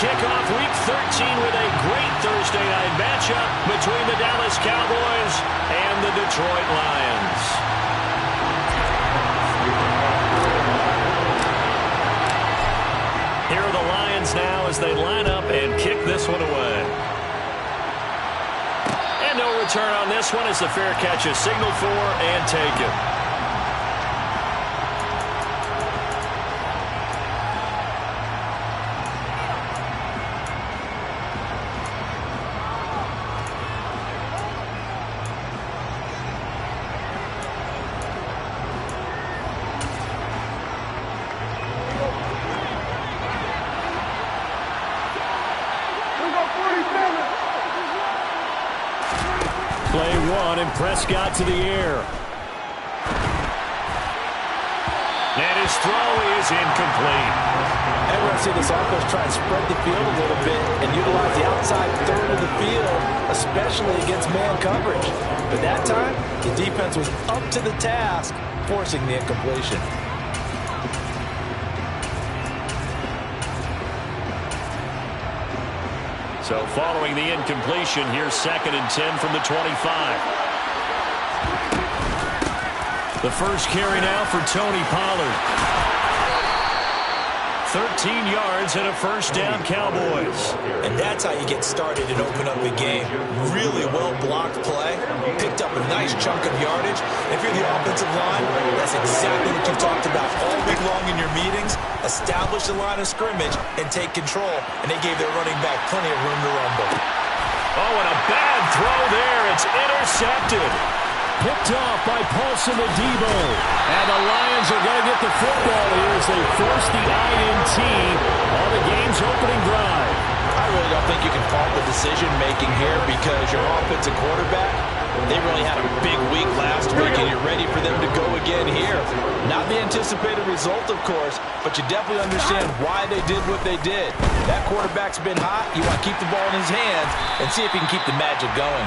kick off Week 13 with a great Thursday night matchup between the Dallas Cowboys and the Detroit Lions. Here are the Lions now as they line up and kick this one away. And no return on this one as the fair catch is signaled for and taken. Play one, and Prescott to the air. And his throw is incomplete. And we're going to see this offense try and spread the field a little bit and utilize the outside third of the field, especially against man coverage. But that time, the defense was up to the task, forcing the incompletion. So following the incompletion, here's 2nd and 10 from the 25. The first carry now for Tony Pollard. 13 yards and a first down, Cowboys. And that's how you get started and open up the game. Really well-blocked play. Picked up a nice chunk of yardage. If you're the offensive line, that's exactly what you've talked about all week long in your meetings. Establish the line of scrimmage and take control. And they gave their running back plenty of room to rumble. Oh, and a bad throw there. It's intercepted. Picked off by Paulson Adebo. And the Lions are going to get the football here as they force the INT on the game's opening drive. I really don't think you can fault the decision-making here because your offensive quarterback, they really had a big week last week, and you're ready for them to go again here. Not the anticipated result, of course, but you definitely understand why they did what they did. That quarterback's been hot. You want to keep the ball in his hands and see if he can keep the magic going.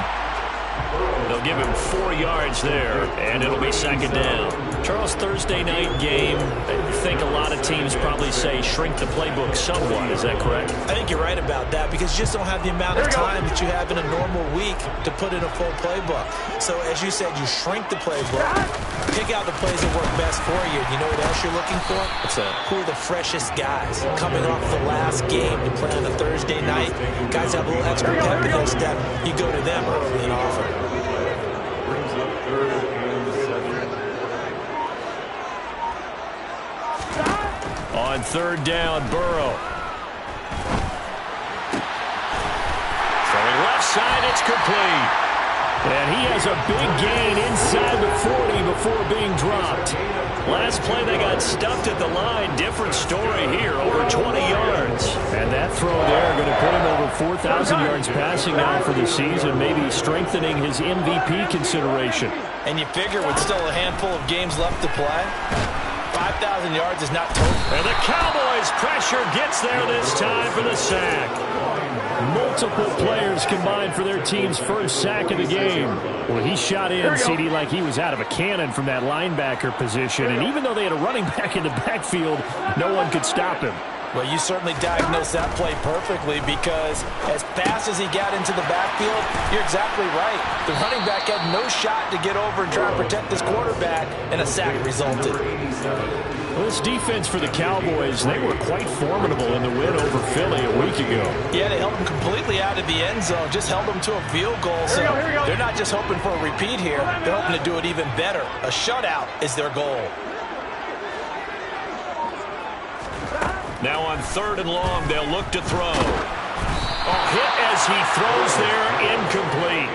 They'll give him 4 yards there, and it'll be 2nd down. Charles, Thursday night game, I think a lot of teams probably say shrink the playbook somewhat. Is that correct? I think you're right about that because you just don't have the amount of time that you have in a normal week to put in a full playbook. So, as you said, you shrink the playbook, pick out the plays that work best for you. You know what else you're looking for? What's that? Who are the freshest guys coming off the last game to play on a Thursday night? Guys have a little extra pep in their step. You go to them early and often. On 3rd down, Burrow. Throwing left side, it's complete. And he has a big gain inside the 40 before being dropped. Last play, they got stuffed at the line. Different story here, over 20 yards. And that throw there going to put him over 4,000 yards passing now for the season, maybe strengthening his MVP consideration. And you figure with still a handful of games left to play, 5,000 yards is not total. And the Cowboys' pressure gets there this time for the sack. Multiple players combined for their team's first sack of the game. Well, he shot in, CD, like he was out of a cannon from that linebacker position. And even though they had a running back in the backfield, no one could stop him. Well, you certainly diagnosed that play perfectly because as fast as he got into the backfield, you're exactly right. The running back had no shot to get over and try to protect his quarterback, and a sack resulted. Well, this defense for the Cowboys, they were quite formidable in the win over Philly a week ago. Yeah, they held them completely out of the end zone, just held them to a field goal. So they're not just hoping for a repeat here. They're hoping to do it even better. A shutout is their goal. Now on 3rd and long, they'll look to throw. A hit as he throws there, incomplete.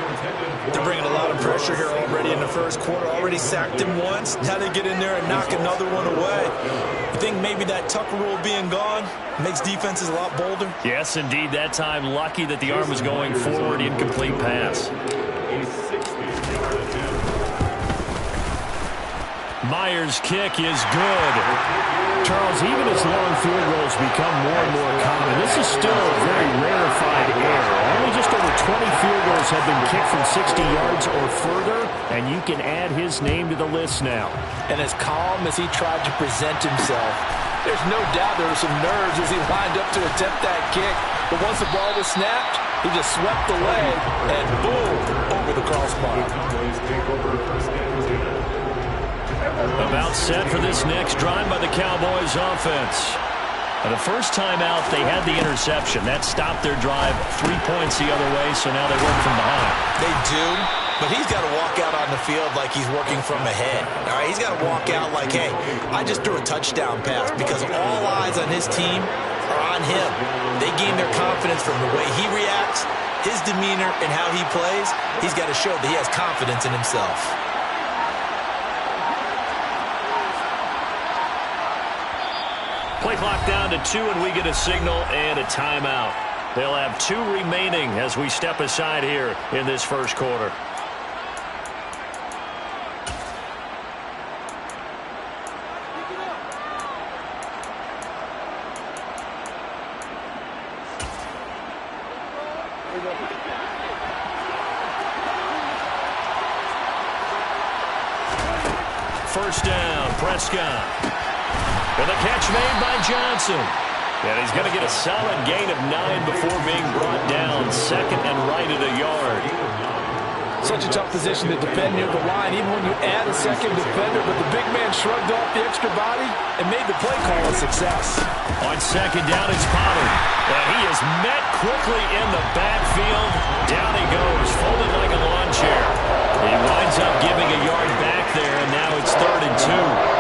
They're bringing a lot of pressure here already in the first quarter. Already sacked him once. Now they get in there and knock another one away. I think maybe that Tucker rule being gone makes defenses a lot bolder. Yes, indeed. That time, lucky that the arm was going forward. Incomplete pass. Myers' kick is good. Charles, even as long field goals become more and more common, this is still a very rarefied error. Only just over 20 field goals have been kicked from 60 yards or further, and you can add his name to the list now. And as calm as he tried to present himself, There's no doubt there were some nerves as he lined up to attempt that kick. But once the ball was snapped, he just swept the leg and boom, over the crossbar. About set for this next drive by the Cowboys offense. The first time out, they had the interception. That stopped their drive 3 points the other way, so now they work from behind. They do, but he's got to walk out on the field like he's working from ahead. All right, he's got to walk out like, hey, I just threw a touchdown pass because all eyes on his team are on him. They gain their confidence from the way he reacts, his demeanor, and how he plays. He's got to show that he has confidence in himself. Play clock down to 2, and we get a signal and a timeout. They'll have 2 remaining as we step aside here in this first quarter. First down, Prescott. And the catch made by Johnson. And he's going to get a solid gain of 9 before being brought down. Second and right at a yard. Such a tough position to defend near the line, even when you add a second defender. But the big man shrugged off the extra body and made the play call a success. On second down, it's Pollard. And he is met quickly in the backfield. Down he goes, folded like a lawn chair. He winds up giving a yard back there, and now it's 3rd and 2.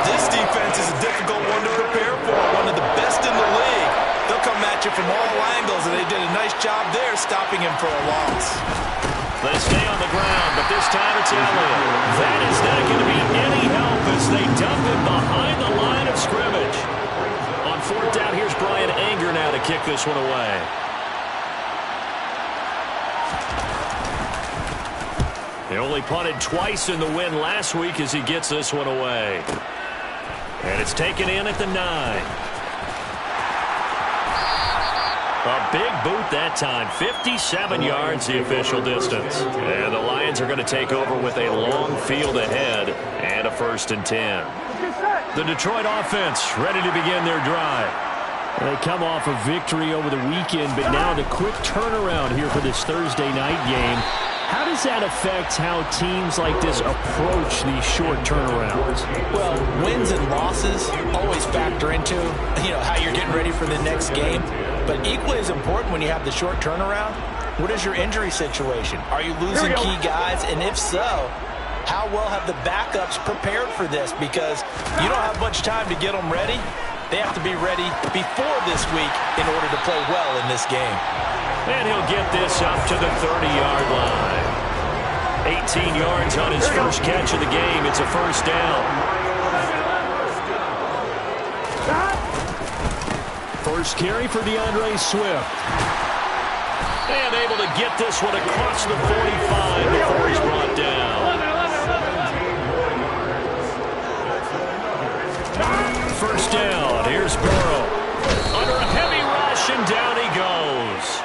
This defense is a difficult one to prepare for, one of the best in the league. They'll come at you from all angles, and they did a nice job there stopping him for a loss. They stay on the ground, but this time it's Elliott. That is not going to be any help as they dump him behind the line of scrimmage. On 4th down, here's Brian Anger now to kick this one away. He only punted twice in the win last week as he gets this one away. And it's taken in at the 9. A big boot that time. 57 yards the official distance. And the Lions are going to take over with a long field ahead and a 1st and 10. The Detroit offense ready to begin their drive. They come off a victory over the weekend, but now the quick turnaround here for this Thursday night game. How does that affect how teams like this approach these short turnarounds? Well, wins and losses always factor into, how you're getting ready for the next game. But equally as important when you have the short turnaround, what is your injury situation? Are you losing key guys? And if so, how well have the backups prepared for this? Because you don't have much time to get them ready. They have to be ready before this week in order to play well in this game. And he'll get this up to the 30-yard line. 18 yards on his first catch of the game. It's a 1st down. First carry for DeAndre Swift. And able to get this one across the 45 before he's brought down. First down. Here's Burrow. Under a heavy rush, and down he goes.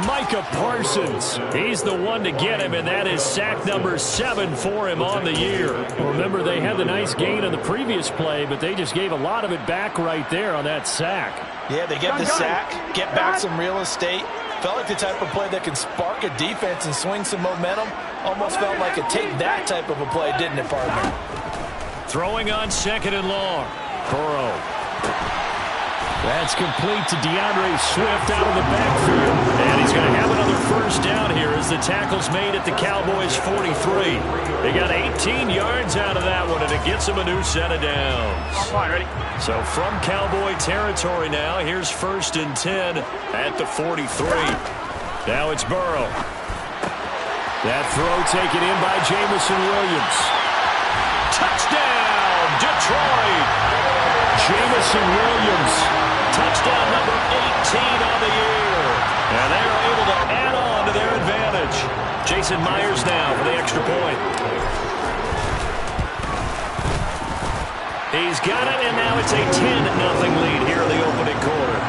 Micah Parsons. He's the one to get him, and that is sack number 7 for him on the year. Well, remember, they had the nice gain on the previous play, but they just gave a lot of it back right there on that sack. Yeah, they get the sack, get back some real estate. Felt like the type of play that can spark a defense and swing some momentum. Almost felt like a take that type of a play, didn't it, partner? Throwing on 2nd and long. Burrow. That's complete to DeAndre Swift out of the backfield. And he's going to have another 1st down here as the tackle's made at the Cowboys' 43. They got 18 yards out of that one, and it gets them a new set of downs. So from Cowboy territory now, here's 1st and 10 at the 43. Now it's Burrow. That throw taken in by Jameson Williams. Touchdown, Detroit! Jameson Williams. Touchdown number 18 on the year. And they are able to add on to their advantage. Jason Myers now for the extra point. He's got it, and now it's a 10-0 lead here in the opening quarter.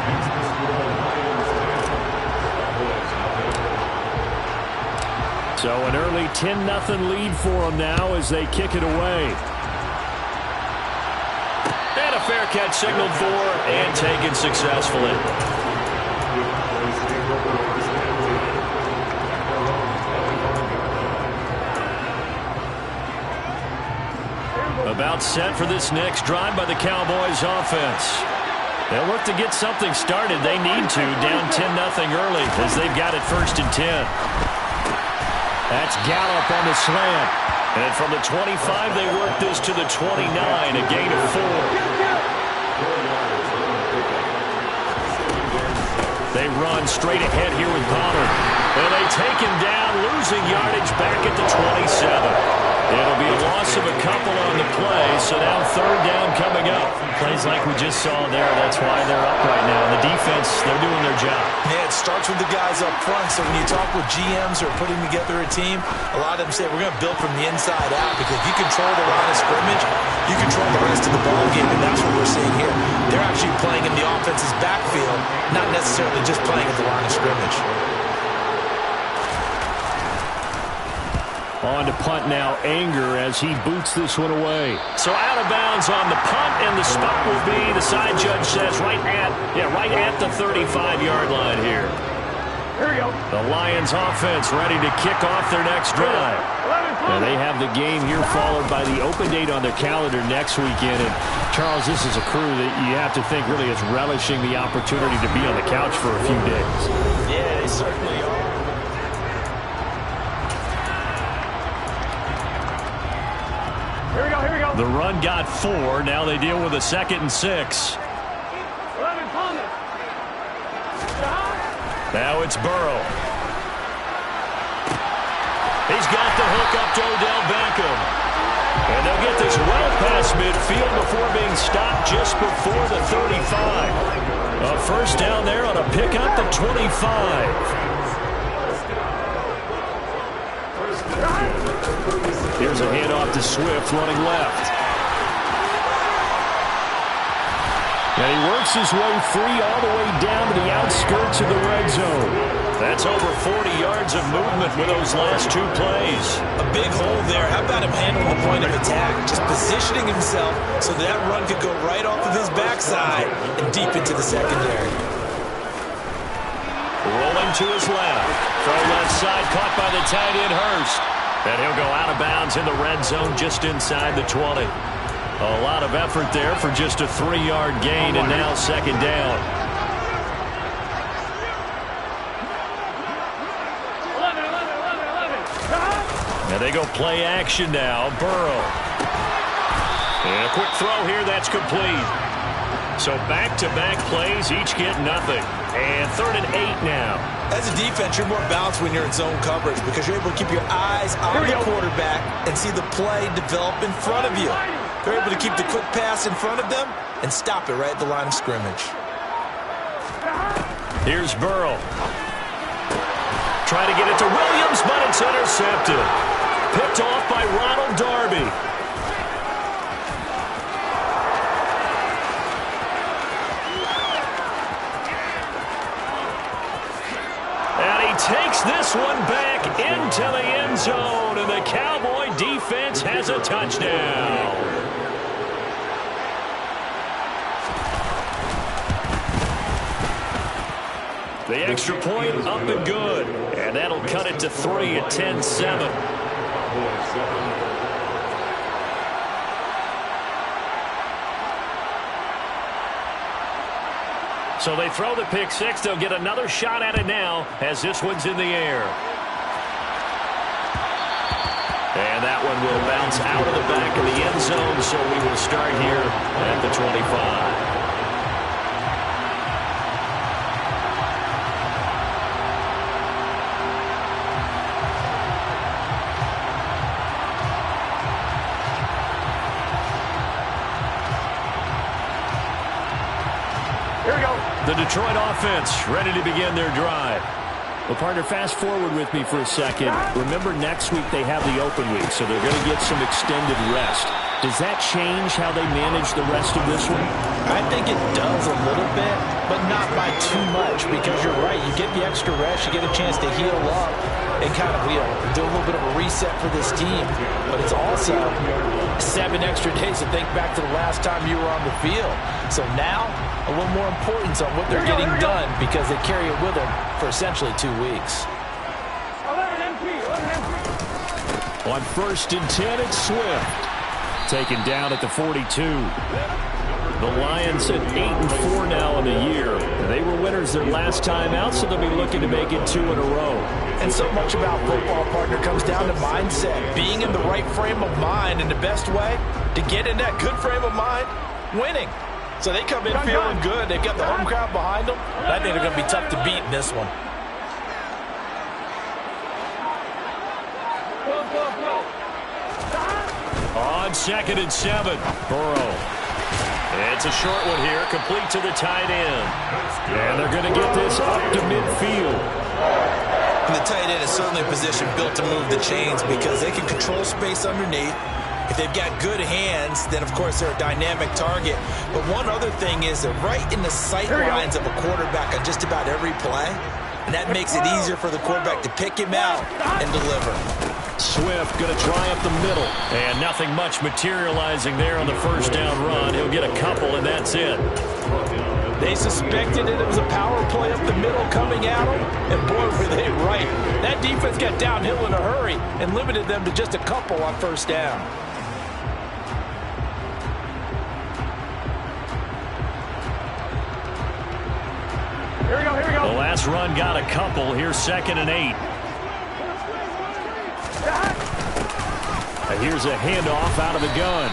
So an early 10-0 lead for them now as they kick it away. And a fair catch signaled for and taken successfully. About set for this next drive by the Cowboys offense. They'll look to get something started. They need to, down 10-0 early as they've got it 1st and 10. That's Gallup on the slant. And from the 25, they work this to the 29, a gain of 4. They run straight ahead here with Pollard. And they take him down, losing yardage back at the 27. It'll be a loss of a couple on the play, so now 3rd down coming up. Plays like we just saw there, that's why they're up right now. The defense, they're doing their job. Yeah, it starts with the guys up front, so when you talk with GMs who are putting together a team, a lot of them say we're going to build from the inside out, because if you control the line of scrimmage, you control the rest of the ball game, and that's what we're seeing here. They're actually playing in the offense's backfield, not necessarily just playing at the line of scrimmage. On to punt now, Anger, as he boots this one away. So out of bounds on the punt, and the spot will be, the side judge says, right at the 35-yard line here. Here we go. The Lions offense ready to kick off their next drive. Now they have the game here followed by the open date on their calendar next weekend. And Charles, this is a crew that you have to think really is relishing the opportunity to be on the couch for a few days. Yeah, they certainly are. Here we go. The run got 4. Now they deal with a 2nd and 6. Now it's Burrow. He's got the hook up to Odell Beckham. And they'll get this well past midfield before being stopped just before the 35. A 1st down there on a pickup at 25. Here's a handoff to Swift running left. And he works his way free all the way down to the outskirts of the red zone. That's over 40 yards of movement with those last 2 plays. A big hole there. How about him handling the point of attack? Just positioning himself so that run could go right off of his backside and deep into the secondary. Rolling to his left. From left side, caught by the tight end Hurst. And he'll go out of bounds in the red zone just inside the 20. A lot of effort there for just a 3-yard gain, and now 2nd down. 11. And they go play action now. Burrow. And a quick throw here, that's complete. So back-to-back plays, each get nothing. And 3rd and 8 now. As a defense, you're more balanced when you're in zone coverage because you're able to keep your eyes on the quarterback and see the play develop in front of you. You're able to keep the quick pass in front of them and stop it right at the line of scrimmage. Here's Burrow. Trying to get it to Williams, but it's intercepted. Picked off by Ronald Darby. Takes this one back into the end zone, and the Cowboy defense has a touchdown. The extra point up and good, and that'll cut it to 3 at 10-7. So they throw the pick 6. They'll get another shot at it now as this one's in the air. And that one will bounce out of the back of the end zone, so we will start here at the 25. The Detroit offense ready to begin their drive. Well, partner, fast forward with me for a second. Remember, next week they have the open week, so they're going to get some extended rest. Does that change how they manage the rest of this one? I think it does a little bit, but not by too much, because you're right. You get the extra rest, you get a chance to heal up and kind of, do a little bit of a reset for this team. But it's also 7 extra days to think back to the last time you were on the field. So now, a little more importance on what they're getting done, because they carry it with them for essentially 2 weeks. On 1st and 10, it's Swift. Taken down at the 42. The Lions at 8-4 now in the year. They were winners their last time out, so they'll be looking to make it 2 in a row. And so much about football, partner, comes down to mindset. Being in the right frame of mind, and the best way to get in that good frame of mind, winning. So they come in feeling good. They've got the home crowd behind them. I think they're going to be tough to beat in this one. On 2nd and 7, Burrow. It's a short one here, complete to the tight end. And they're going to get this up to midfield. And the tight end is certainly a position built to move the chains, because they can control space underneath. If they've got good hands, then, of course, they're a dynamic target. But one other thing is they're right in the sight lines of a quarterback on just about every play. And that makes it easier for the quarterback to pick him out and deliver. Swift going to try up the middle. And nothing much materializing there on the first down run. He'll get a couple, and that's it. They suspected it was a power play up the middle coming at them, and boy, were they right. That defense got downhill in a hurry and limited them to just a couple on first down. Here we go. The last run got a couple. Here's 2nd and 8. Here's a handoff out of the gun.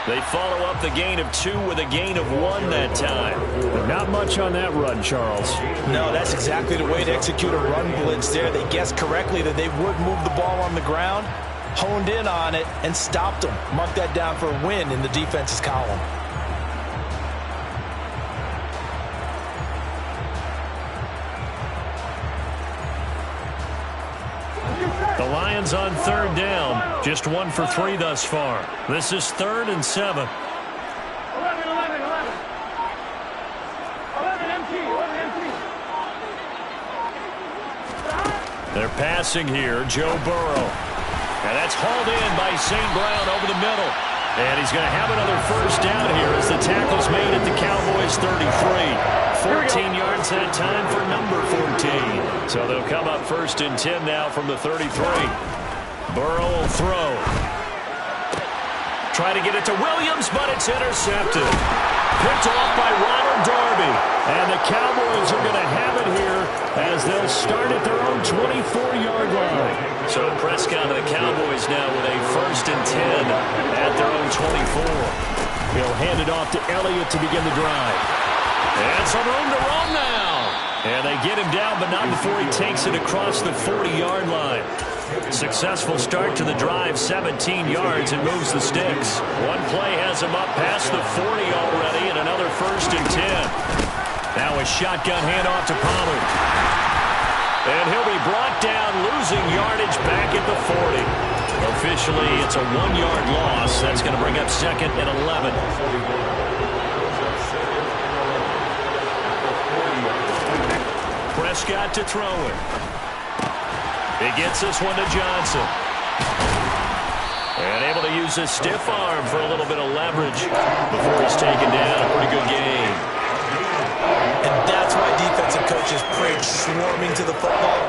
They follow up the gain of 2 with a gain of 1 that time. But not much on that run, Charles. No, that's exactly the way to execute a run blitz there. They guessed correctly that they would move the ball on the ground, honed in on it, and stopped them. Mark that down for a win in the defense's column. The Lions on 3rd down. Just 1 for 3 thus far. This is 3rd and 7. They're passing here. Joe Burrow. And that's hauled in by St. Brown over the middle. And he's going to have another first down here as the tackle's made at the Cowboys 33. 14 yards that time for number 14. So they'll come up 1st and 10 now from the 33. Burrow will throw. Try to get it to Williams, but it's intercepted. Picked off by Ronald Darby. And the Cowboys are going to have it here as they'll start at their own 24-yard line. So Prescott and the Cowboys now with a 1st and 10 at their own 24. He'll hand it off to Elliott to begin the drive. And some room to run now. And they get him down, but not before he takes it across the 40-yard line. Successful start to the drive, 17 yards, and moves the sticks. One play has him up past the 40 already, and another 1st and 10. Now a shotgun handoff to Pollard. And he'll be brought down, losing yardage back at the 40. Officially, it's a 1-yard loss. That's going to bring up 2nd and 11. Prescott to throw it. He gets this one to Johnson. And able to use his stiff arm for a little bit of leverage before he's taken down. A pretty good game. And that's why defensive coaches preach swarming to the football.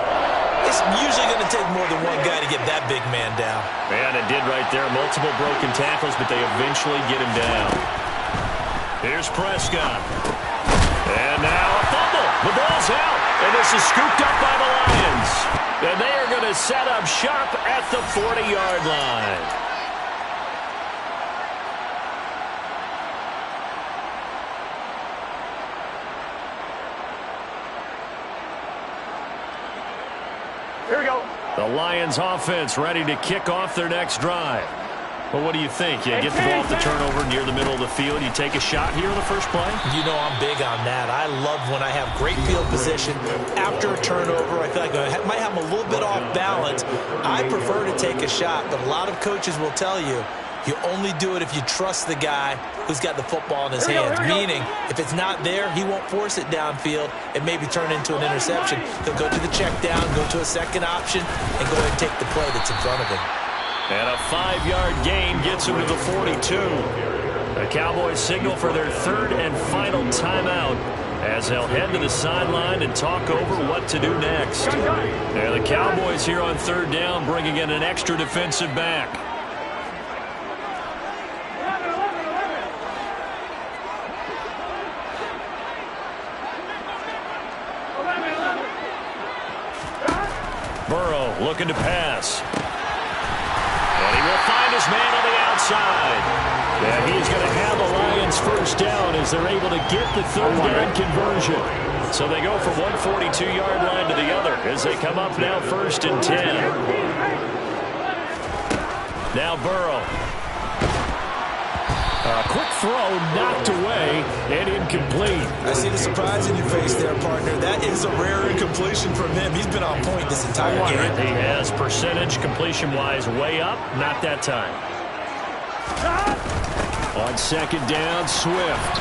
It's usually going to take more than one guy to get that big man down. And it did right there. Multiple broken tackles, but they eventually get him down. Here's Prescott. And now a fumble. The ball's out. And this is scooped up by the Lions. And they are going to set up shop at the 40-yard line. Here we go. The Lions offense ready to kick off their next drive. Well, what do you think? You get the ball off the turnover near the middle of the field. You take a shot here in the first play? You know I'm big on that. I love when I have great field position after a turnover. I feel like I might have them a little bit off balance. I prefer to take a shot, but a lot of coaches will tell you You only do it if you trust the guy who's got the football in his hands. Meaning, if it's not there, he won't force it downfield and maybe turn into an interception. He'll go to the check down, go to a second option, and go ahead and take the play that's in front of him. And a 5-yard gain gets him to the 42. The Cowboys signal for their third and final timeout as they'll head to the sideline and talk over what to do next. And the Cowboys here on third down bringing in an extra defensive back. Burrow looking to pass. And he will find his man on the outside. And he's going to have the Lions first down as they're able to get the third down conversion. So they go from one 42-yard line to the other as they come up now first and 10. Now Burrow. A quick throw knocked away and incomplete. I see the surprise in your face there, partner. That is a rare incompletion from him. He's been on point this entire game. He has percentage completion-wise way up. Not that time. On second down, Swift.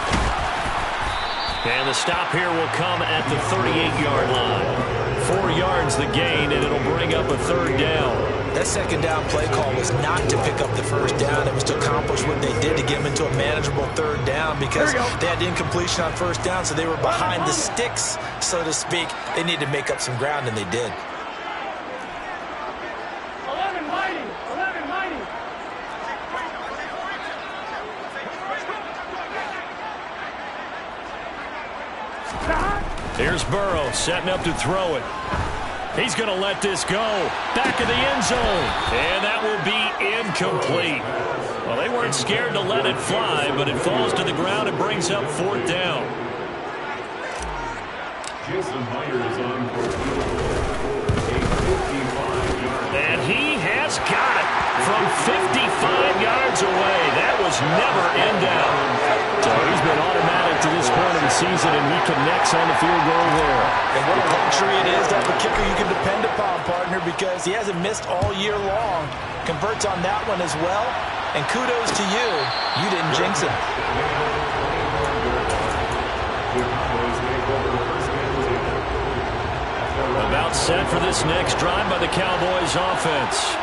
And the stop here will come at the 38-yard line. 4 yards the gain, and it'll bring up a third down. That second down play call was not to pick up the first down. It was to accomplish what they did to get them into a manageable third down because they had incompletion on first down, so they were behind the sticks, so to speak. They needed to make up some ground, and they did. 11 mighty. Here's Burrow setting up to throw it. He's going to let this go. Back of the end zone. And that will be incomplete. Well, they weren't scared to let it fly, but it falls to the ground and brings up fourth down. And he has got it from 55 yards away. That was never in doubt. So he's been automatic to this point of the season, and he connects on the field goal there. And what a luxury it is to have a kicker you can depend upon, partner, because he hasn't missed all year long. Converts on that one as well. And kudos to you. You didn't jinx him. About set for this next drive by the Cowboys offense.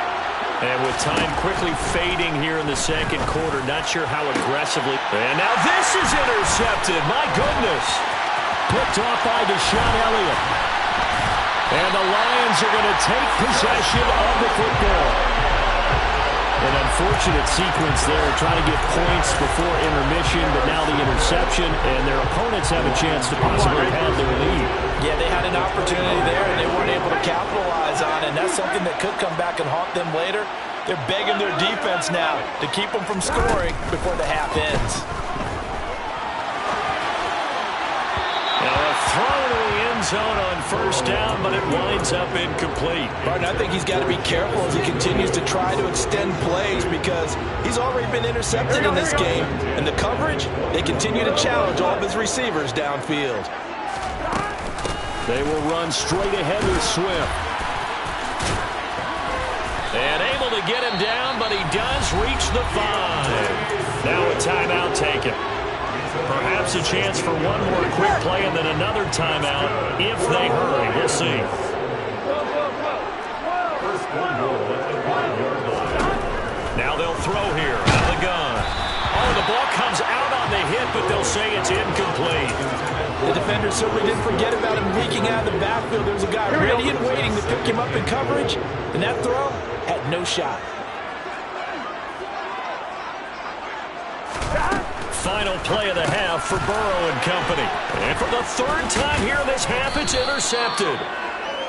And with time quickly fading here in the second quarter, not sure how aggressively. And now this is intercepted. My goodness. Picked off by Deshaun Elliott. And the Lions are going to take possession of the football. An unfortunate sequence there, trying to get points before intermission, but now the interception, and their opponents have a chance to possibly have their lead. Yeah, they had an opportunity there, and they weren't able to capitalize on it, and that's something that could come back and haunt them later. They're begging their defense now to keep them from scoring before the half ends. Now a throw to the end zone on first down, but it winds up incomplete. Martin, I think he's got to be careful as he continues to try to extend plays because he's already been intercepted in this game. And the coverage, they continue to challenge all of his receivers downfield. They will run straight ahead with Swift. And able to get him down, but he does reach the 5. Now a timeout taken. Perhaps a chance for one more quick play and then another timeout if they hurry. We'll see. Now they'll throw here out of the gun. Oh, the ball comes out on the hit, but they'll say it's incomplete. The defender certainly didn't forget about him leaking out of the backfield. There was a guy ready and waiting to pick him up in coverage, and that throw had no shot. Final play of the half for Burrow and company. And for the third time here in this half, it's intercepted.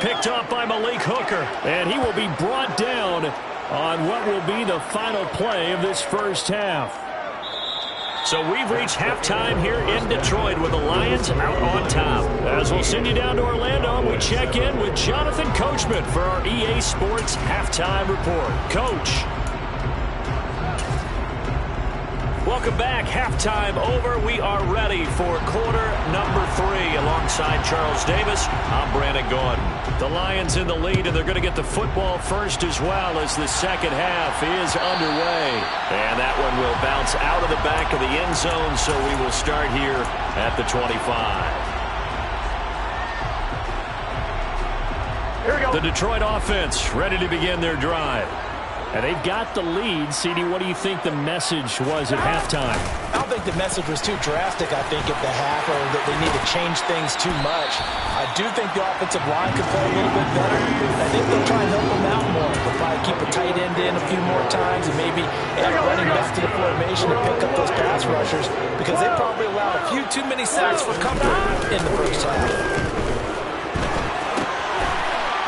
Picked up by Malik Hooker. And he will be brought down on what will be the final play of this first half. So we've reached halftime here in Detroit with the Lions out on top. As we'll send you down to Orlando, we check in with Jonathan Coachman for our EA Sports Halftime Report. Coach. Welcome back. Halftime over. We are ready for quarter number 3. Alongside Charles Davis, I'm Brandon Gaudin. The Lions in the lead, and they're going to get the football first as well as the second half is underway. And that one will bounce out of the back of the end zone, so we will start here at the 25. Here we go. The Detroit offense ready to begin their drive. And they've got the lead. CD, what do you think the message was at halftime? I don't think the message was too drastic, I think, at the half, or that they need to change things too much. I do think the offensive line could play a little bit better. I think they'll try and help them out more. They'll probably keep a tight end in a few more times and maybe add running back to the formation to pick up those pass rushers, because they probably allowed a few too many sacks for comfort in the first half.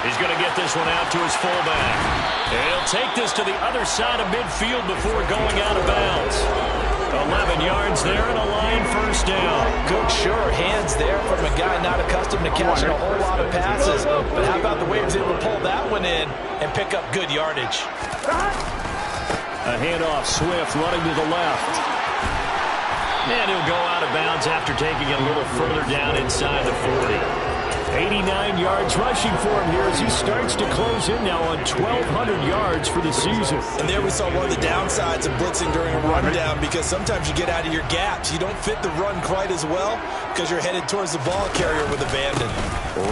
He's going to get this one out to his fullback. And he'll take this to the other side of midfield before going out of bounds. 11 yards there and a line first down. Good, sure hands there from a guy not accustomed to catching a whole lot of passes. But how about the way he was able to pull that one in and pick up good yardage? A handoff, Swift running to the left. And he'll go out of bounds after taking it a little further down inside the 40. 89 yards rushing for him here as he starts to close in now on 1,200 yards for the season. And there we saw one of the downsides of blitzing during a rundown, because sometimes you get out of your gaps. You don't fit the run quite as well because you're headed towards the ball carrier with abandon.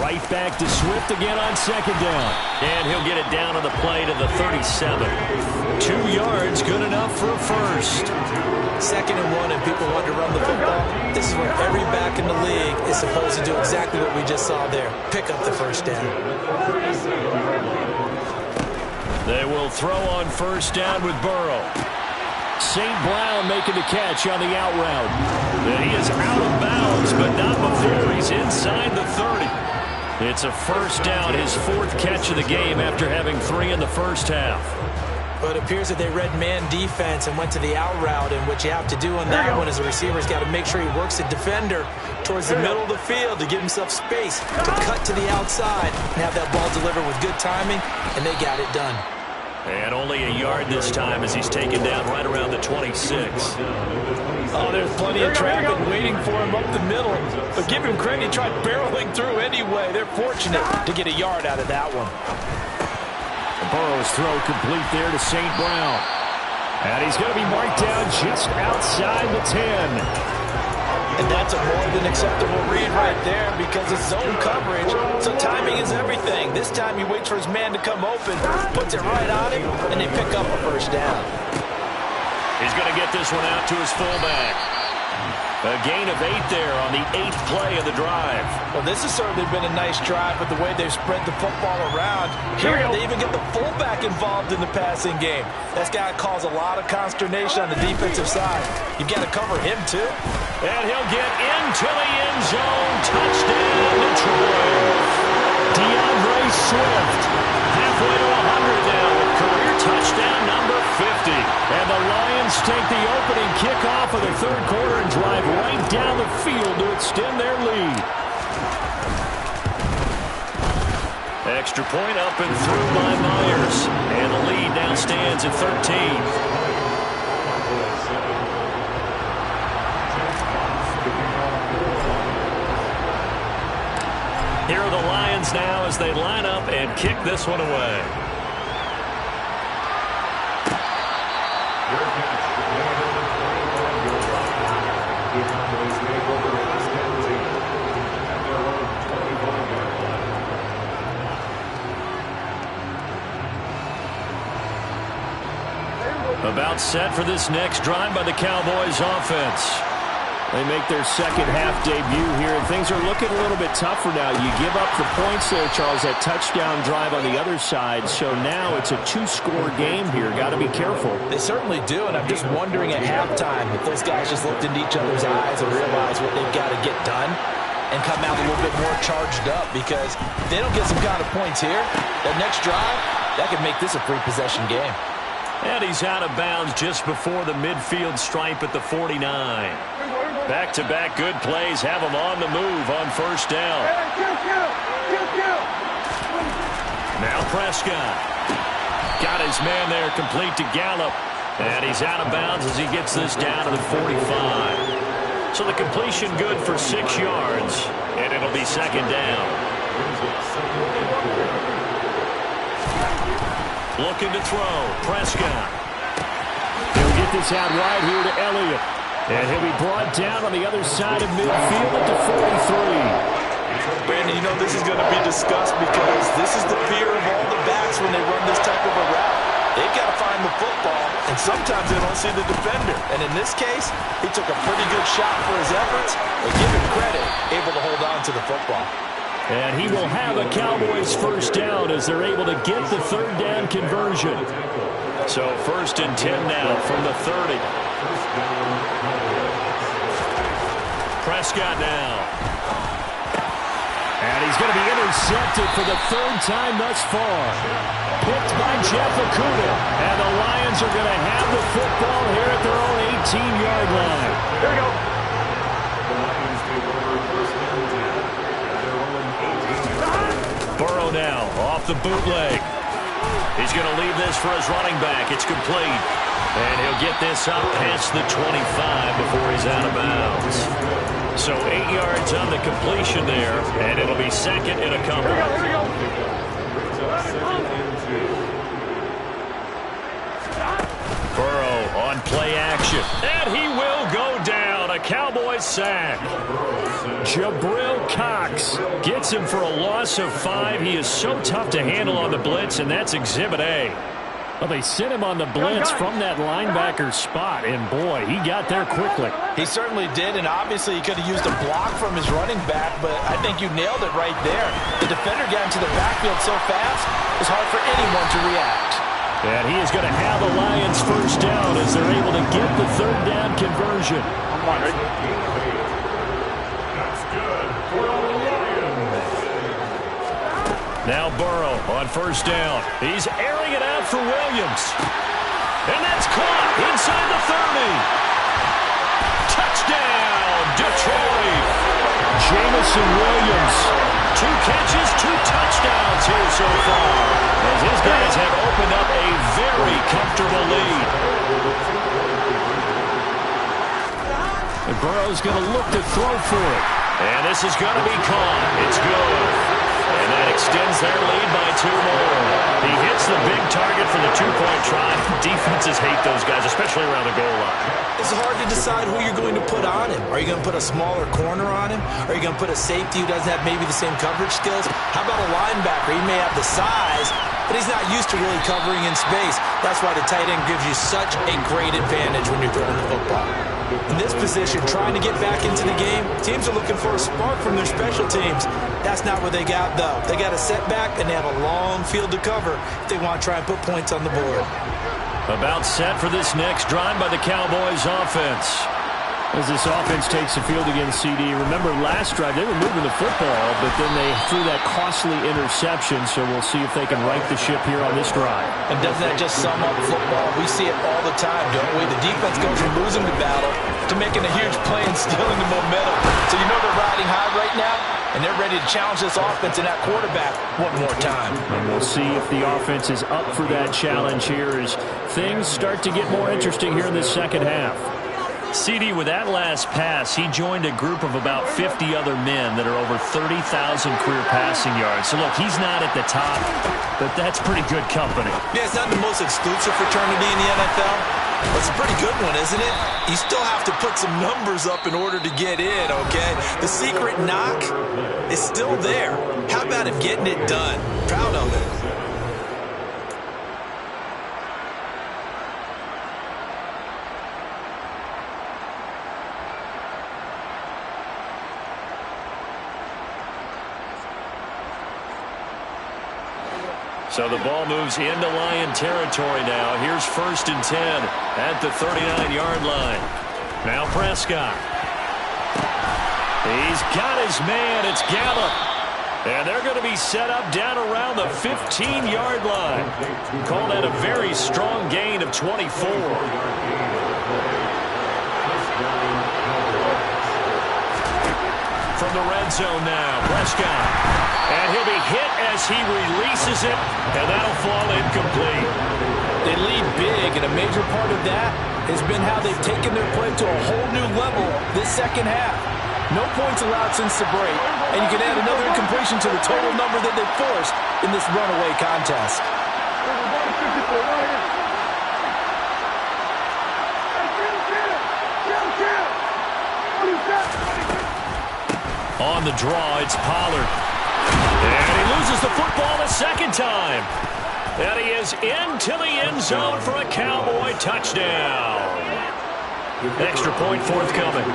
Right back to Swift again on second down. And he'll get it down on the play to the 37. 2 yards, good enough for a first. 2nd and 1, and people want to run the football. This is what every back in the league is supposed to do, exactly what we just saw there. Pick up the first down. They will throw on first down with Burrow. St. Brown making the catch on the out route. And he is out of bounds, but not before he's inside the 30. It's a first down, his 4th catch of the game after having 3 in the first half. But it appears that they read man defense and went to the out route, and what you have to do on that one is the receiver's got to make sure he works the defender towards the middle of the field to give himself space to cut to the outside and have that ball delivered with good timing, and they got it done. And only a yard this time as he's taken down right around the 26. Oh, there's plenty of traffic waiting for him up the middle, but give him credit, he tried barreling through anyway. They're fortunate to get a yard out of that one. Burrow's throw complete there to St. Brown. And he's going to be marked down just outside the 10. And that's a more than acceptable read right there, because it's zone coverage, so timing is everything. This time he waits for his man to come open, puts it right on him, and they pick up a first down. He's going to get this one out to his fullback. A gain of 8 there on the 8th play of the drive. Well, this has certainly been a nice drive with the way they've spread the football around. Here, they even get the fullback involved in the passing game. That's got to cause a lot of consternation on the defensive side. You've got to cover him, too. And he'll get into the end zone. Touchdown, Detroit. DeAndre Swift, halfway to 100 now with career touchdown number 50. And the Lions take the opening kickoff of the 3rd quarter and drive right down the field to extend their lead. Extra point up and through by Myers. And the lead now stands at 13. Here are the Lions now as they line up and kick this one away. About set for this next drive by the Cowboys offense. They make their second half debut here, and things are looking a little bit tougher now. You give up the points there, Charles, that touchdown drive on the other side. So now it's a 2-score game here. Got to be careful. They certainly do, and I'm just wondering at halftime if those guys just looked into each other's eyes and realized what they've got to get done and come out a little bit more charged up, because if they don't get some kind of points here, that next drive, that could make this a 3-possession game. And he's out of bounds just before the midfield stripe at the 49. Back-to-back good plays have him on the move on first down. Now Prescott. Got his man there complete to Gallup. And he's out of bounds as he gets this down to the 45. So the completion good for 6 yards, and it'll be second down. Looking to throw. Prescott. He'll get this out wide here to Elliott. And he'll be brought down on the other side of midfield at the 43. Brandon, you know this is going to be discussed because this is the fear of all the backs when they run this type of a route. They've got to find the football, and sometimes they don't see the defender. And in this case, he took a pretty good shot for his efforts, but give him credit, able to hold on to the football. And he will have a Cowboys first down as they're able to get the third down conversion. So 1st and 10 now from the 30. Prescott now. And he's going to be intercepted for the 3rd time thus far. Picked by Jeff Okudah. And the Lions are going to have the football here at their own 18-yard line. Here we go. Burrow now off the bootleg. He's going to leave this for his running back. It's complete. And he'll get this up past the 25 before he's out of bounds. So 8 yards on the completion there, and it'll be second and a couple. Here we go. Burrow on play action. And he will go down. A Cowboys sack. Jabril Cox gets him for a loss of 5. He is so tough to handle on the blitz, and that's Exhibit A. Well, they sent him on the blitz from that linebacker spot, and boy, he got there quickly. He certainly did, and obviously he could have used a block from his running back, but I think you nailed it right there. The defender got into the backfield so fast, it's hard for anyone to react. And he is going to have the Lions first down as they're able to get the third down conversion. Now Burrow on first down. He's airing it out for Williams. And that's caught inside the 30. Touchdown, Detroit. Jameson Williams. 2 catches, 2 touchdowns here so far, as his guys have opened up a very comfortable lead. And Burrow's going to look to throw for it. And this is going to be caught. It's good. And that extends their lead by 2 more. He hits the big target for the 2-point try. Defenses hate those guys, especially around the goal line. It's hard to decide who you're going to put on him. Are you going to put a smaller corner on him? Are you going to put a safety who doesn't have maybe the same coverage skills? How about a linebacker? He may have the size, but he's not used to really covering in space. That's why the tight end gives you such a great advantage when you're throwing the football. In this position, trying to get back into the game, teams are looking for a spark from their special teams. That's not what they got, though. They got a setback, and they have a long field to cover if they want to try and put points on the board. About set for this next drive by the Cowboys offense. As this offense takes the field against CD, remember last drive they were moving the football, but then they threw that costly interception, so we'll see if they can right the ship here on this drive. And doesn't that just sum up football? We see it all the time, don't we? The defense goes from losing the battle to making a huge play and stealing the momentum. So you know they're riding high right now, and they're ready to challenge this offense and that quarterback one more time. And we'll see if the offense is up for that challenge here as things start to get more interesting here in this second half. CD, with that last pass, he joined a group of about 50 other men that are over 30,000 career passing yards. So, look, he's not at the top, but that's pretty good company. Yeah, it's not the most exclusive fraternity in the NFL, but it's a pretty good one, isn't it? You still have to put some numbers up in order to get in, okay? The secret knock is still there. How about him getting it done? Proud of it. So the ball moves into Lion territory now. Here's 1st and 10 at the 39-yard line. Now Prescott. He's got his man. It's Gallup. And they're going to be set up down around the 15-yard line. Call that a very strong gain of 24. From the red zone now, Prescott. And he'll be hit as he releases it, and that'll fall incomplete. They lead big, and a major part of that has been how they've taken their play to a whole new level this second half. No points allowed since the break, and you can add another incompletion to the total number that they forced in this runaway contest. On the draw, it's Pollard. And he loses the football a second time. And he is into the end zone for a Cowboy touchdown. Extra point forthcoming.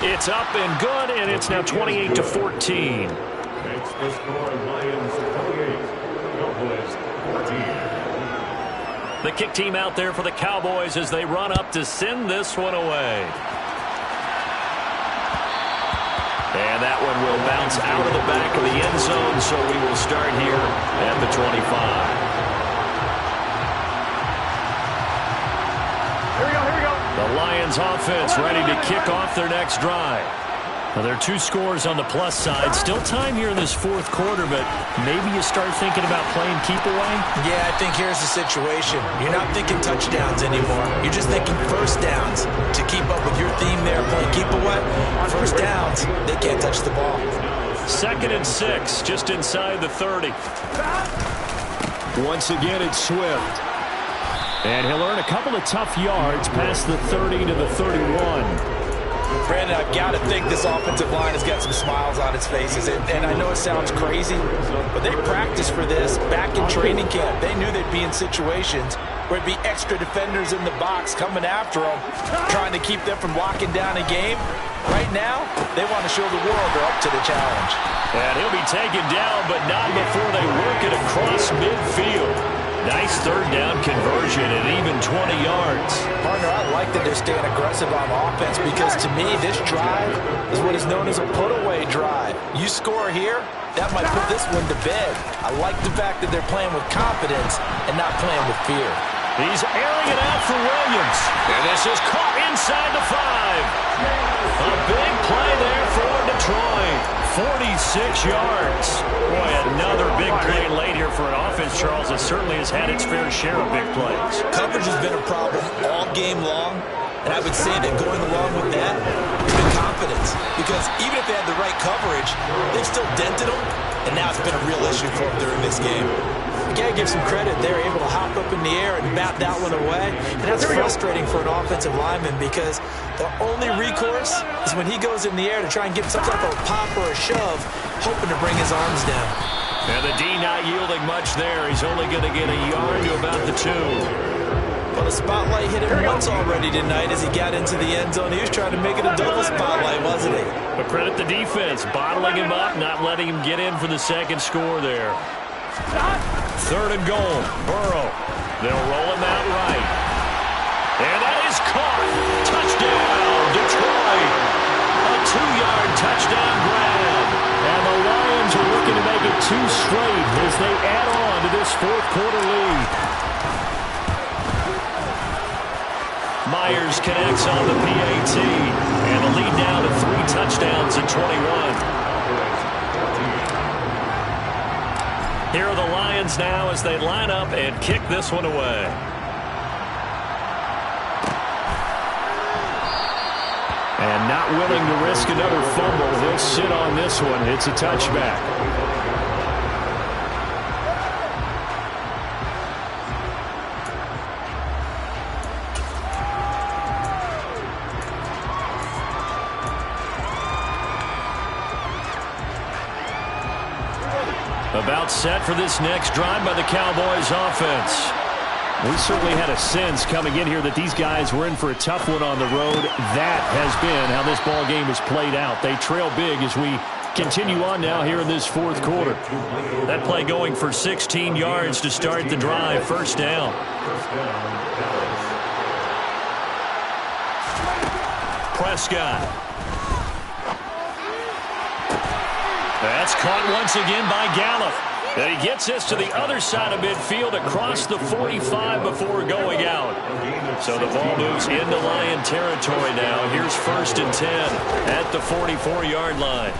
It's up and good, and it's now 28-14. The kick team out there for the Cowboys as they run up to send this one away. And that one will bounce out of the back of the end zone, so we will start here at the 25. Here we go. The Lions offense ready to kick off their next drive. Now, there are 2 scores on the plus side. Still time here in this fourth quarter, but maybe you start thinking about playing keep away? Yeah, I think here's the situation. You're not thinking touchdowns anymore. You're just thinking first downs. To keep up with your theme there, playing keep away, first downs, they can't touch the ball. 2nd and 6, just inside the 30. Once again, it's Swift. And he'll earn a couple of tough yards past the 30 to the 31. Brandon, I've got to think this offensive line has got some smiles on its faces. And I know it sounds crazy, but they practiced for this back in training camp. They knew they'd be in situations where it'd be extra defenders in the box coming after them, trying to keep them from locking down a game. Right now, they want to show the world they're up to the challenge. And he'll be taken down, but not before they work it across midfield. Nice third down conversion at even 20 yards. Partner, I like that they're staying aggressive on offense because to me, this drive is what is known as a put-away drive. You score here, that might put this one to bed. I like the fact that they're playing with confidence and not playing with fear. He's airing it out for Williams. And this is caught inside the 5. A big play there for Detroit. 46 yards. Boy, another big play late here for an offense, Charles, that certainly has had its fair share of big plays. Coverage has been a problem all game long, and I would say that going along with that has been confidence. Because even if they had the right coverage, they've still dented them, and now it's been a real issue for them during this game. You gotta give some credit. They're able to hop up in the air and bat that one away. And that's frustrating for an offensive lineman because the only recourse is when he goes in the air to try and get some type of pop or a shove, hoping to bring his arms down. And the D not yielding much there. He's only going to get a yard to about the 2. Well, the spotlight hit him once already tonight as he got into the end zone. He was trying to make it a double spotlight, wasn't he? But credit the defense, bottling him up, not letting him get in for the second score there. 3rd and goal. Burrow. They'll roll him out right. And that is caught. Touchdown, Detroit. A 2-yard touchdown grab. And the Lions are looking to make it 2 straight as they add on to this fourth quarter lead. Myers connects on the PAT. And the lead now to 3 touchdowns at 21. Here are the Lions now as they line up and kick this one away. And not willing to risk another fumble. He'll sit on this one. It's a touchback. About set for this next drive by the Cowboys offense. We certainly had a sense coming in here that these guys were in for a tough one on the road. That has been how this ball game has played out. They trail big as we continue on now here in this fourth quarter. That play going for 16 yards to start the drive. First down. Prescott. That's caught once again by Gallup. And he gets this to the other side of midfield across the 45 before going out. So the ball moves into Lion territory now. Here's 1st and 10 at the 44-yard line.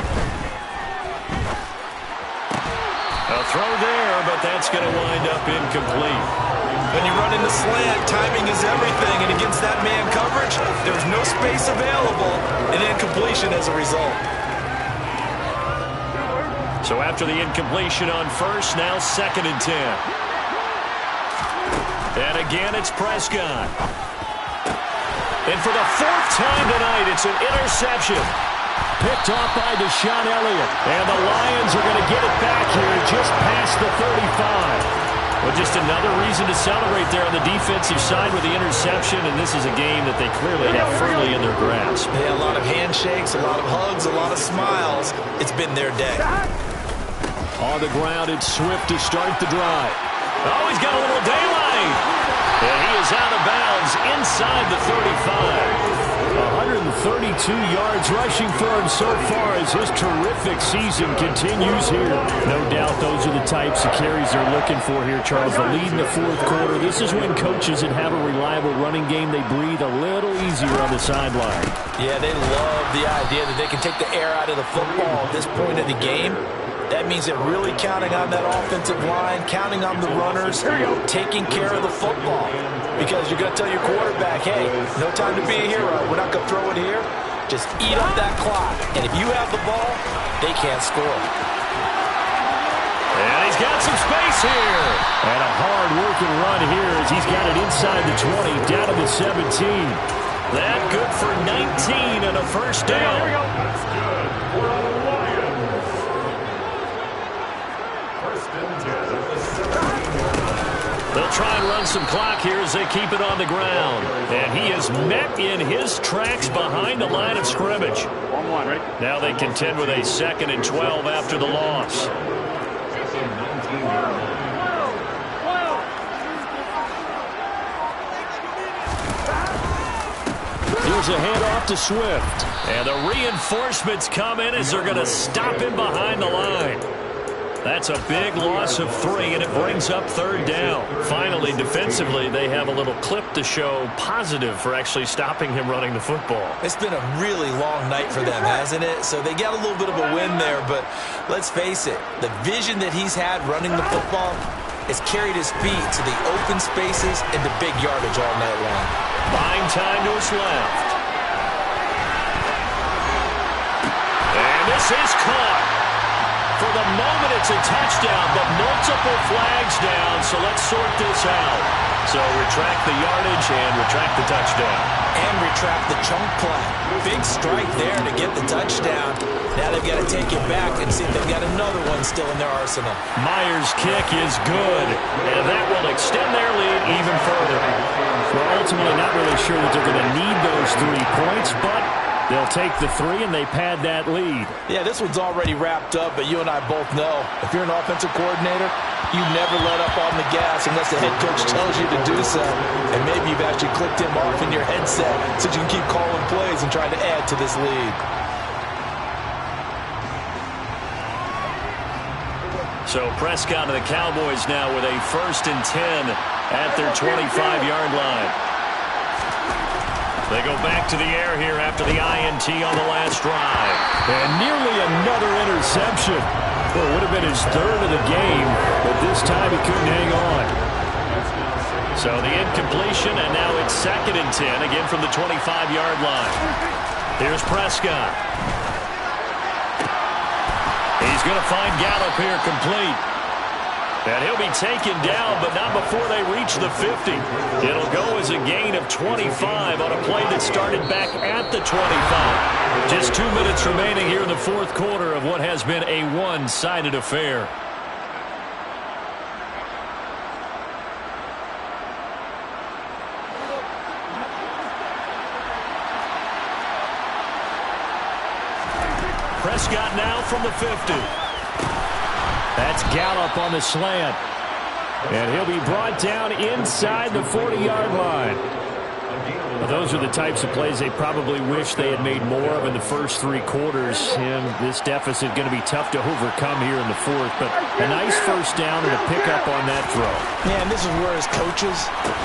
A throw there, but that's going to wind up incomplete. When you run in the slant, timing is everything, and against that man coverage, there's no space available, and incompletion as a result. So after the incompletion on 1st, now 2nd and 10. And again, it's Prescott. And for the 4th time tonight, it's an interception. Picked off by Deshaun Elliott. And the Lions are going to get it back here just past the 35. Well, just another reason to celebrate there on the defensive side with the interception, and this is a game that they clearly have firmly in their grasp. Yeah, a lot of handshakes, a lot of hugs, a lot of smiles. It's been their day. On the ground, it's Swift to start the drive. Oh, he's got a little daylight. And he is out of bounds inside the 35. 132 yards rushing for him so far as his terrific season continues here. No doubt those are the types of carries they're looking for here, Charles. The lead in the 4th quarter. This is when coaches that have a reliable running game, they breathe a little easier on the sideline. Yeah, they love the idea that they can take the air out of the football at this point of the game. That means they're really counting on that offensive line, counting on the runners, taking care of the football. Because you're going to tell your quarterback, hey, no time to be a hero. We're not going to throw it here. Just eat up that clock. And if you have the ball, they can't score. And he's got some space here. And a hard-working run here as he's got it inside the 20, down to the 17. That good for 19 and a 1st down. They'll try and run some clock here as they keep it on the ground. And he is met in his tracks behind the line of scrimmage. Now they contend with a 2nd and 12 after the loss. Here's a handoff to Swift. And the reinforcements come in as they're going to stop him behind the line. That's a big loss of 3, and it brings up 3rd down. Finally, defensively, they have a little clip to show positive for actually stopping him running the football. It's been a really long night for them, hasn't it? So they got a little bit of a win there, but let's face it, the vision that he's had running the football has carried his feet to the open spaces and the big yardage all night long. Buying time to his left. And this is caught. For the moment, it's a touchdown, but multiple flags down, so let's sort this out. So retract the yardage and retract the touchdown. And retract the chunk play. Big strike there to get the touchdown. Now they've got to take it back and see if they've got another one still in their arsenal. Myers' kick is good, and that will extend their lead even further. Well, ultimately, not really sure that they're going to need those 3 points, but they'll take the 3 and they pad that lead. Yeah, this one's already wrapped up, but you and I both know if you're an offensive coordinator, you never let up on the gas unless the head coach tells you to do so. And maybe you've actually clicked him off in your headset so you can keep calling plays and trying to add to this lead. So Prescott and the Cowboys now with a 1st and 10 at their 25-yard line. They go back to the air here after the INT on the last drive. And nearly another interception. Well, it would have been his 3rd of the game, but this time he couldn't hang on. So the incompletion, and now it's 2nd and 10, again from the 25-yard line. Here's Prescott. He's going to find Gallup here complete. And he'll be taken down, but not before they reach the 50. It'll go as a gain of 25 on a play that started back at the 25. Just 2 minutes remaining here in the 4th quarter of what has been a one-sided affair. Prescott now from the 50. That's Gallup on the slant. And he'll be brought down inside the 40-yard line. Well, those are the types of plays they probably wish they had made more of in the first 3 quarters. And this deficit going to be tough to overcome here in the fourth. But a nice first down and a pickup on that throw. Yeah, and this is where, as coaches,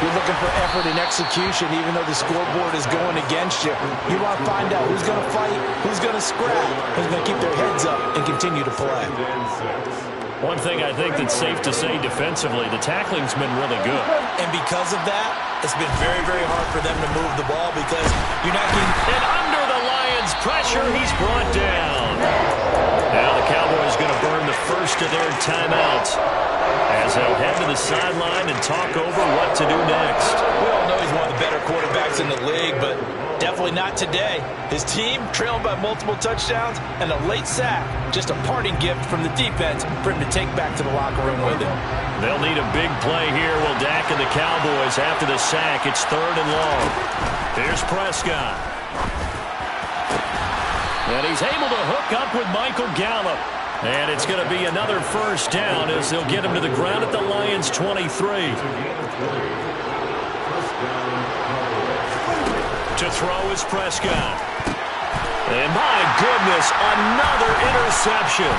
you're looking for effort and execution, even though the scoreboard is going against you. You want to find out who's going to fight, who's going to scrap, who's going to keep their heads up and continue to play. One thing I think that's safe to say defensively, the tackling's been really good. And because of that, it's been very, very hard for them to move the ball because you're not getting... And under the Lions' pressure, he's brought down. Now the Cowboys going to burn the first of their timeouts as they'll head to the sideline and talk over what to do next. We all know he's one of the better quarterbacks in the league, but definitely not today. His team trailing by multiple touchdowns and a late sack. Just a parting gift from the defense for him to take back to the locker room with him. They'll need a big play here. Will Dak and the Cowboys after the sack. It's 3rd and long. Here's Prescott. And he's able to hook up with Michael Gallup. And it's going to be another first down as they'll get him to the ground at the Lions' 23. To throw is Prescott. And my goodness, another interception.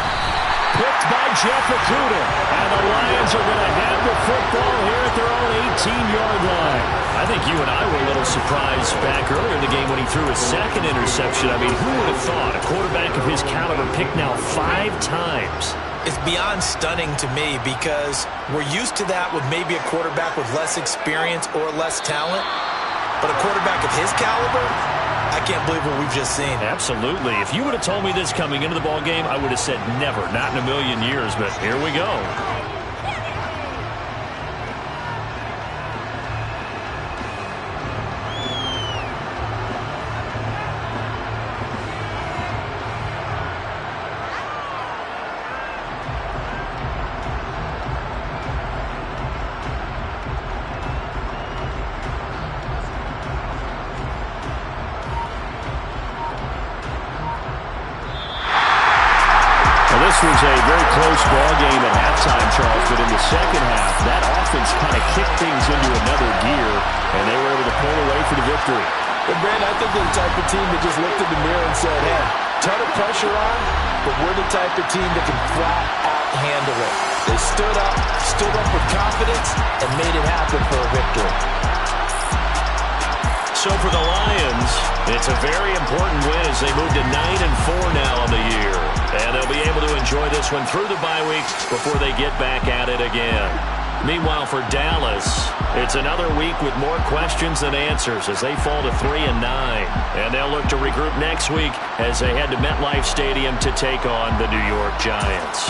Picked by Jeff Okudah. And the Lions are going to have the football here at their own 18-yard line. I think you and I were a little surprised back earlier in the game when he threw his second interception. I mean, who would have thought a quarterback of his caliber picked now 5 times? It's beyond stunning to me because we're used to that with maybe a quarterback with less experience or less talent. But a quarterback of his caliber, I can't believe what we've just seen. Absolutely. If you would have told me this coming into the ballgame, I would have said never, not in a million years. But here we go. This was a very close ball game at halftime, Charles, but in the second half, that offense kind of kicked things into another gear, and they were able to pull away for the victory. But, Brandon, I think they're the type of team that just looked in the mirror and said, hey, ton of pressure on, but we're the type of team that can flat out handle it. They stood up with confidence, and made it happen for a victory. So for the Lions, it's a very important win as they move to 9-4 now on the year. And they'll be able to enjoy this one through the bye weeks before they get back at it again. Meanwhile, for Dallas, it's another week with more questions than answers as they fall to 3-9. And they'll look to regroup next week as they head to MetLife Stadium to take on the New York Giants.